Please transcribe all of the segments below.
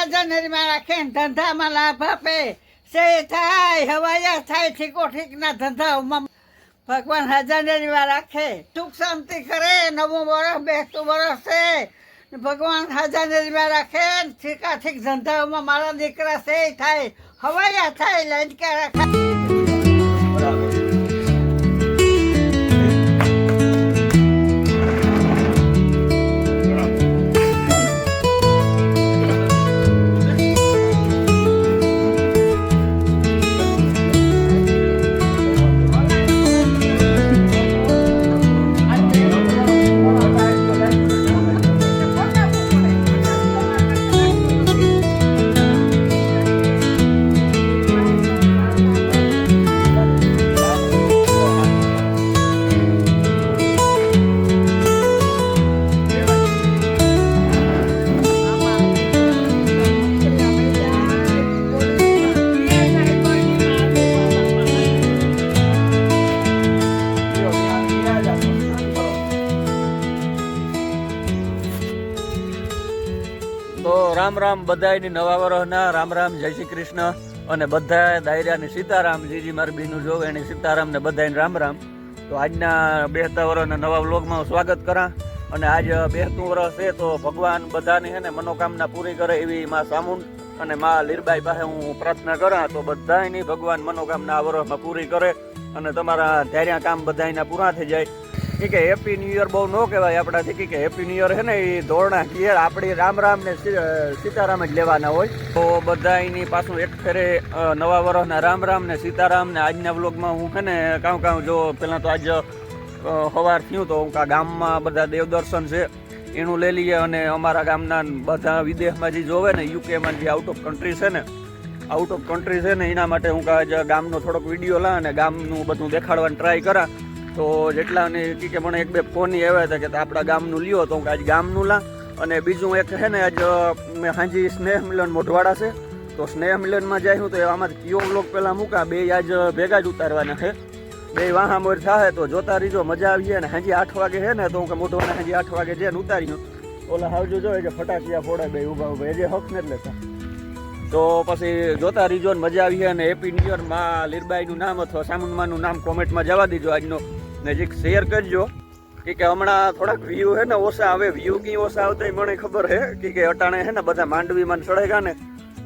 હાજરમાં રાખે ધંધામાં લાભ આપે સે થાય હવાયા થાય ઠીકો ઠીકના ધંધાઓમાં ભગવાન હાજરમાં રાખે સુખ શાંતિ કરે નવું વર્ષ બેસતું વર્ષ છે ભગવાન હાજરમાં રાખે ઠીકા ઠીક ધંધાઓમાં મારા દીકરા છે થાય હવાયા થાય લંચકા રાખે તો રામ રામ બધાયની નવા વર્ષના રામ રામ જય શ્રી કૃષ્ણ અને બધા દાયરાની સીતારામ જીજી મારી બીનું જોવે એની સીતારામ ને બધાને રામ રામ. તો આજના બેસતા વર્ષના નવા વ્લોગમાં સ્વાગત કરા અને આજ બેસતું વર્ષ છે તો ભગવાન બધાની હે ને મનોકામના પૂરી કરે એવી માં સામુંડ અને માં લીરબાઈ પાસે હું પ્રાર્થના કરા તો બધાની ભગવાન મનોકામના આ વર્ષમાં પૂરી કરે અને તમારા ધાર્યા કામ બધાના પૂરા થઈ જાય. કે હેપી ન્યુ યર બહુ ન કહેવાય આપણાથી કે હેપી ન્યુ યર છે ને એ ધોરણા ઘેર આપણી રામ રામ ને સીતારામ જ લેવાના હોય. તો બધા એની પાછું એક ફેરે નવા વર્ષના રામ રામ ને સીતારામ ને આજના વ્લોગમાં હું છે ને કાં જો પહેલાં તો આજ સવાર થયું તો હું ગામમાં બધા દેવદર્શન છે એનું લઈ લઈએ અને અમારા ગામના બધા વિદેશમાં જે જોવે ને યુકેમાં જે આઉટ ઓફ કન્ટ્રી છે ને એના માટે હું ગામનો થોડોક વિડીયો લા અને ગામનું બધું દેખાડવાની ટ્રાય કરા. તો જેટલાને કે મને એક બે ફોન આવ્યા હતા કે આપણા ગામનું લ્યો તો હું આજ ગામનું લા અને બીજું એક છે ને આજ મેં હાજી સ્નેહ મિલન મોઢવાડા છે તો સ્નેહ મિલનમાં જાય હું તો આમાં કયો વ્લોગ પહેલાં મૂકા બે આજ ભેગા જ ઉતારવાના છે બે વાહા મોર થાય તો જોતા રહીજો મજા આવીએ ને હાજી 8 વાગે છે ને તો હું મોઢવાડા હાજી 8 વાગે જઈને ઉતાર્યું ઓલા હાવજો જોઈએ કે ફટાકિયા ફોડે બે ઊભા એ જે હક ને જ લેતા તો પછી જોતા રહીજો ને મજા આવી અને હેપી ન્યુ યર માં લીરબાઈનું નામ અથવા સામુંડમાનું નામ કોમેન્ટમાં જવા દીજો આજનો નજીક શેર કરજો કે હમણાં થોડાક વ્યૂ હે ને ઓછા આવે વ્યૂ કી ઓછા આવતા એ મને ખબર હે કે અટાણે હે ને બધા માંડવીમાં ચડેગા ને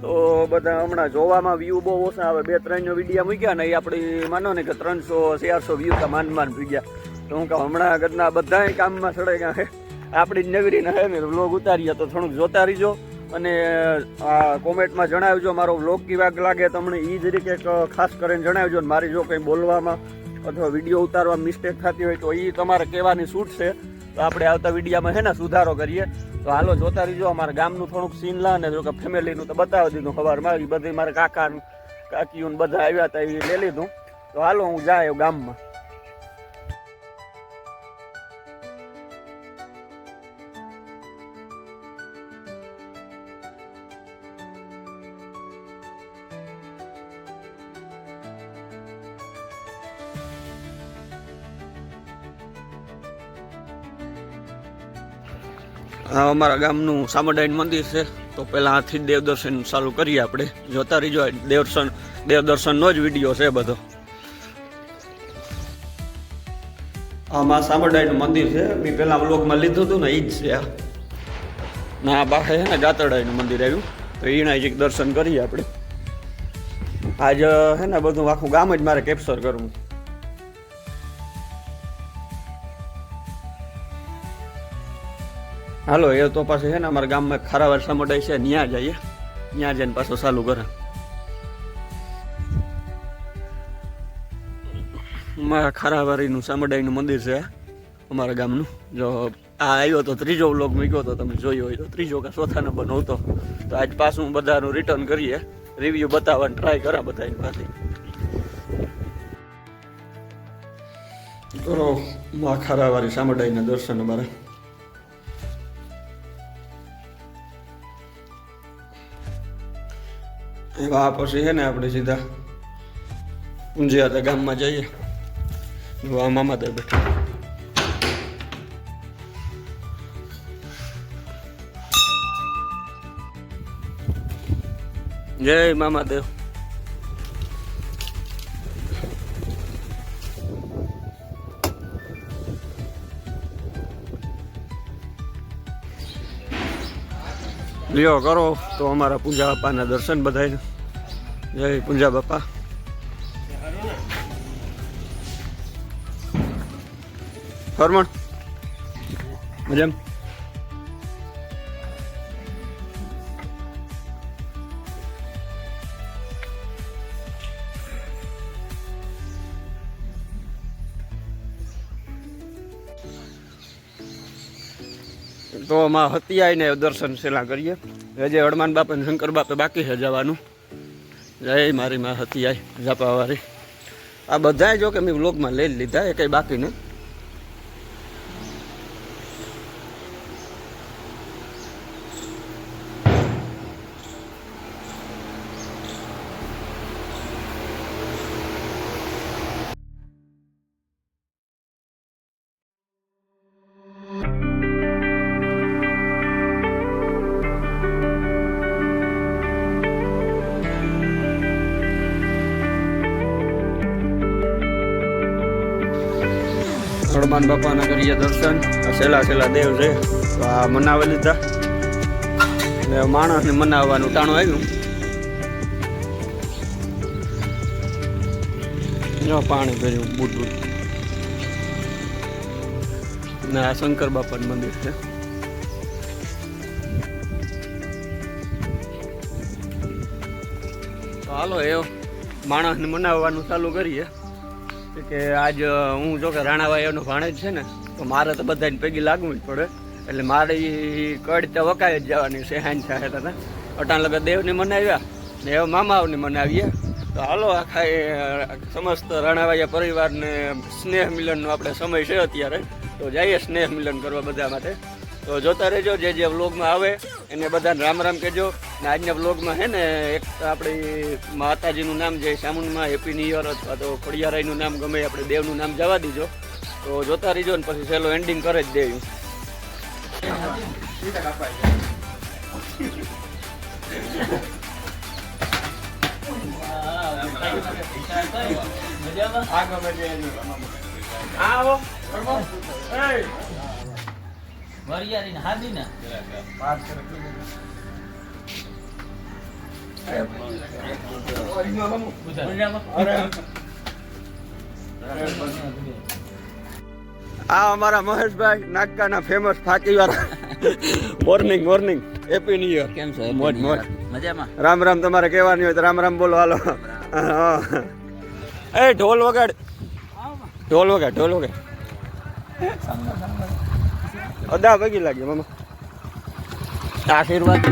તો બધા હમણાં જોવામાં વ્યૂ બહુ ઓછા આવે 2-3 વિડીયા મૂક્યા ને એ આપણી માનો ને કે 300-400 વ્યૂ કા માંડ પીગ્યા તો હું કહું હમણાં ગદના બધા કામમાં ચડેગા હે આપણી નવીરીને હે ને વ્લોગ ઉતારીએ તો થોડુંક જોતા રહીજો અને આ કોમેન્ટમાં જણાવજો મારો વ્લોગ કેવા લાગે તમને એ જ રીતે ખાસ કરીને જણાવજો ને મારી જો કંઈ બોલવામાં અથવા વિડીયો ઉતારવા મિસ્ટેક થતી હોય તો એ તમારે કહેવાની છૂટ છે તો આપણે આવતા વિડીયામાં હે ને સુધારો કરીએ. તો હાલો જોતા રહીજો અમારા ગામનું થોડુંક સીન લા ને જો કે ફેમિલીનું તો બતાવી દીધું સવારમાં બધી મારા કાકા કાકીઓ બધા આવ્યા હતા એ લઈ લીધું. તો હાલો હું જાય ગામમાં. આ અમારા ગામનું સામડાઈન મંદિર છે તો પહેલાં આથી દેવદર્શન ચાલુ કરીએ આપણે જોતા રહીજો દેવદર્શનનો જ વિડીયો છે બધો. આમાં સામડાઈનું મંદિર છે મેં પહેલાં વ્લોગમાં લીધું હતું ને એ જ છે આ ના પાસે છે ને જાતરડાઈનું મંદિર આવ્યું તો એના જ દર્શન કરીએ આપણે. આજ છે ને બધું આખું ગામ જ મારે કેપ્ચર કરવું. હાલો એ તો પાછું છે ને અમારા ગામમાં ખારાવાર સામડાઈ છે ત્યાં જઈએ ત્યાં જઈને પાછું ચાલુ કરે. મારા ખારાવારીનું સામડાઈનું મંદિર છે અમારા ગામનું. જો આ આવ્યો તો ત્રીજો વ્લોગ મૂક્યો તો તમે જોયો હોય તો ત્રીજો કે ચોથા નંબર નહોતો તો આજ પાછું બધાનું રિટર્ન કરીએ રિવ્યૂ બતાવવાની ટ્રાય કરા બધાની પાસે. કરો મા ખારાવારી સામડાઈના દર્શન અમારા. એવા પછી છે ને આપણે સીધા ઊંઝિયા ગામમાં જઈએ. આ મામા ત્યાં બેઠા જય મામાદેવ. લ્યો કરો તો અમારા પૂંજા બાપાના દર્શન બધાને. જય પૂંજા બાપા. હરમણ મજામ. તો માં હતિયાઈને દર્શન સેલા કરીએ. હજે હનુમાન બાપા ને શંકર બાપા બાકી છે જવાનું. જય મારી માં હતિયાઈ ઝાપાવાળી. આ બધાય જો કે મેં વ્લોગમાં લઈ લીધા, એ કંઈ બાકી નહીં. હનુમાન બાપાના કરીએ દર્શન. આ છેલ્લા દેવ છે તો આ મનાવી લીધા ને માણસને મનાવવાનું ટાણું આવ્યું. પાણી ભર્યું બુટ ને આ શંકર બાપાનું મંદિર છે. તો હાલો એ માણસને મનાવવાનું ચાલુ કરીએ કે આજ હું જો કે રાણાભાઈ એનો ભાણેજ છે ને, તો મારે તો બધાને પૈકી લાગવું જ પડે. એટલે મારી કડ તો વકાઈ જ જવાની છે. હાંજ થાય હતા અટાણ લગા દેવને મનાવ્યા ને એવા મામાઓને મનાવીએ. તો હાલો આખા સમસ્ત રાણાભાઈ પરિવારને સ્નેહ મિલનનો આપણે સમય છે અત્યારે. તો જઈએ સ્નેહ મિલન કરવા બધા માટે. તો જોતા રહેજો. જે વ્લોગમાં આવે એને બધાને રામ રામ કહેજો. ને આજના વ્લોગમાં છે ને એક આપણી માતાજીનું નામ જે સામુંડમાં હેપી ન્યુ યર અથવા તો ખોડિયારાયનું નામ ગમે આપણે દેવનું નામ જવા દીજો. તો જોતા રહીજો ને પછી છેલ્લો એન્ડિંગ કરે જ દેવું. વરિયારી હાદી ને આ અમારા મહેશભાઈ નાટકાના ફેમસ ફાકી વાળા. Morning happy new year. કેમ છો? મોજ મજામાં. રામ રામ તમારે કહેવાની હોય તો રામ રામ બોલો. હાલો એ ઢોલ વગાડ. અદા ભગી લાગી મામા. આશીર્વાદ